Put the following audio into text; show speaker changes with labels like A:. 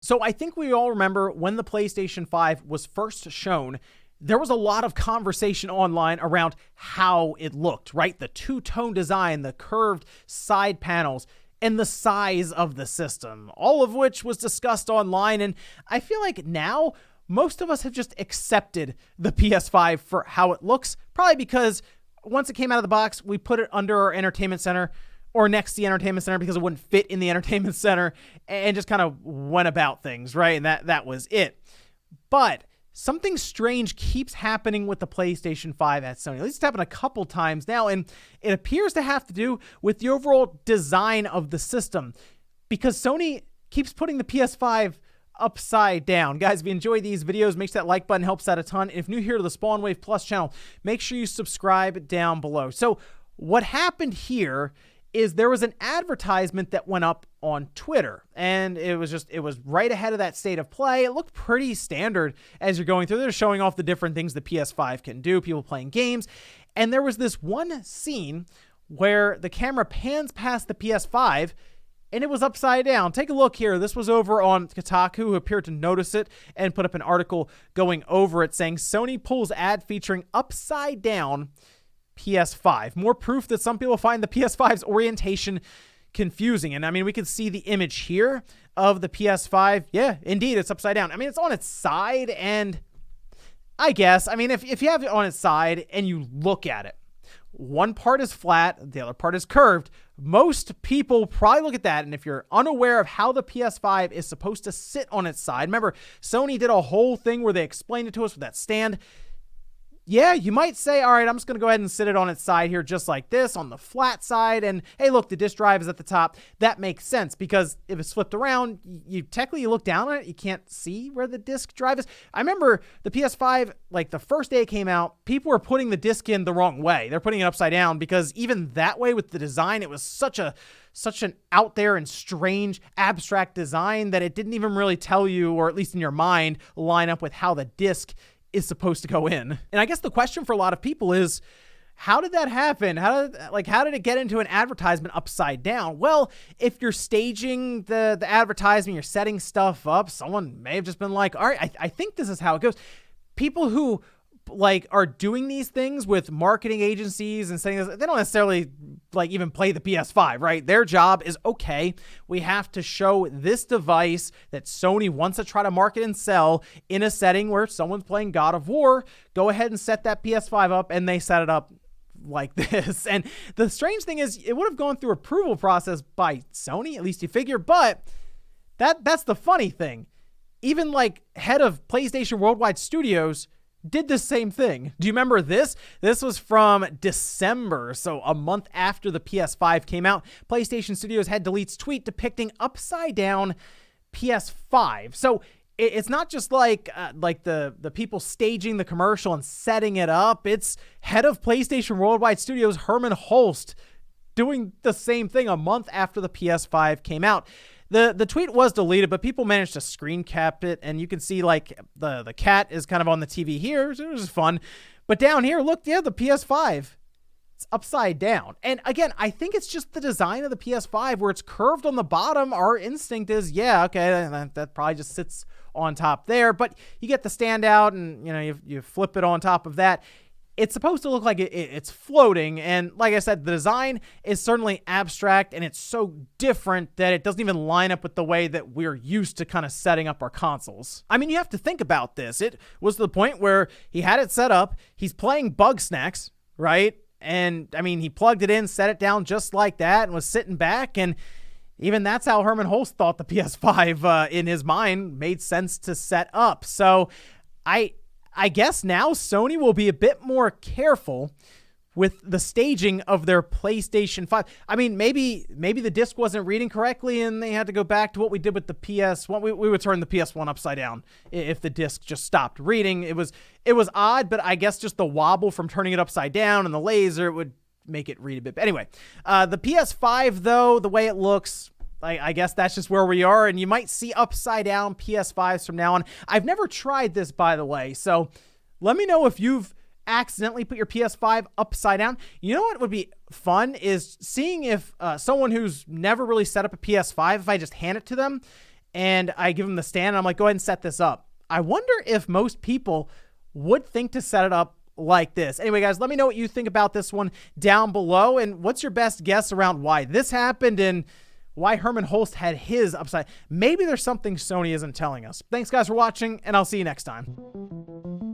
A: So I think we all remember when the PlayStation 5 was first shown, there was a lot of conversation online around how it looked, right? The two-tone design, the curved side panels, and the size of the system, all of which was discussed online. And I feel like now most of us have just accepted the PS5 for how it looks, probably because once it came out of the box, we put it under our entertainment center or next to the entertainment center because it wouldn't fit in the entertainment center, and just kind of went about things, right? And that was it. But something strange keeps happening with the PlayStation 5 at Sony. At least it's happened a couple times now, and it appears to have to do with the overall design of the system, because Sony keeps putting the PS5 upside down. Guys, if you enjoy these videos, make sure that like button helps out a ton. And if new here to the Spawn Wave Plus channel, make sure you subscribe down below. So what happened here is there was an advertisement that went up on Twitter, and it was right ahead of that state of play. It looked pretty standard as you're going through. They're showing off the different things the PS5 can do, people playing games. And there was this one scene where the camera pans past the PS5 and it was upside down. Take a look here. This was over on Kotaku, who appeared to notice it and put up an article going over it saying Sony pulls ad featuring upside down PS5. More proof that some people find the PS5's orientation confusing. And I mean, we can see the image here of the PS5. Yeah, indeed, it's upside down. I mean, it's on its side, and I guess, I mean, if you have it on its side and you look at it, one part is flat, the other part is curved. Most people probably look at that, and if you're unaware of how the PS5 is supposed to sit on its side, remember, Sony did a whole thing where they explained it to us with that stand. Yeah, you might say, all right, I'm just going to go ahead and sit it on its side here just like this on the flat side. And hey, look, the disk drive is at the top. That makes sense because if it's flipped around, you technically look down on it, you can't see where the disk drive is. I remember the PS5, like the first day it came out, people were putting the disk in the wrong way. They're putting it upside down because even that way with the design, it was such an out there and strange abstract design that it didn't even really tell you, or at least in your mind, line up with how the disk is supposed to go in. And I guess the question for a lot of people is, how did that happen? How did it get into an advertisement upside down? Well, if you're staging the advertisement, you're setting stuff up, someone may have just been like, all right, I think this is how it goes. People who are doing these things with marketing agencies and saying this, they don't necessarily even play the PS5, right? Their job is, okay, we have to show this device that Sony wants to try to market and sell in a setting where someone's playing God of War. Go ahead and set that PS5 up, and they set it up like this. And the strange thing is, it would have gone through approval process by Sony, at least you figure, but that's the funny thing. Even head of PlayStation Worldwide Studios did the same thing. Do you remember this? This was from December, so a month after the PS5 came out. PlayStation Studios had deletes tweet depicting upside down PS5. So it's not just the people staging the commercial and setting it up. It's head of PlayStation Worldwide Studios, Herman Holst, doing the same thing a month after the PS5 came out. The tweet was deleted, but people managed to screen cap it, and you can see the cat is kind of on the TV here, so it was fun. But down here, look, yeah, the PS5, it's upside down. And again, I think it's just the design of the PS5 where it's curved on the bottom. Our instinct is, yeah, okay, that probably just sits on top there, but you get the standout, and you flip it on top of that. It's supposed to look like it's floating, and like I said, the design is certainly abstract, and it's so different that it doesn't even line up with the way that we're used to kind of setting up our consoles. I mean, you have to think about this. It was to the point where he had it set up, he's playing Bugsnax, right? And I mean, he plugged it in, set it down just like that, and was sitting back, and even that's how Herman Holst thought the PS5 in his mind made sense to set up. So I guess now Sony will be a bit more careful with the staging of their PlayStation 5. I mean, maybe the disc wasn't reading correctly and they had to go back to what we did with the PS1. We would turn the PS1 upside down if the disc just stopped reading. It was odd, but I guess just the wobble from turning it upside down and the laser would make it read a bit. But anyway, the PS5, though, the way it looks, I guess that's just where we are, and you might see upside down PS5s from now on. I've never tried this, by the way, so let me know if you've accidentally put your PS5 upside down. You know what would be fun is seeing if someone who's never really set up a PS5, if I just hand it to them and I give him the stand and I'm like, go ahead and set this up. I wonder if most people would think to set it up like this. Anyway, guys, let me know what you think about this one down below, and what's your best guess around why this happened and why Herman Holst had his upside. Maybe there's something Sony isn't telling us. Thanks, guys, for watching, and I'll see you next time.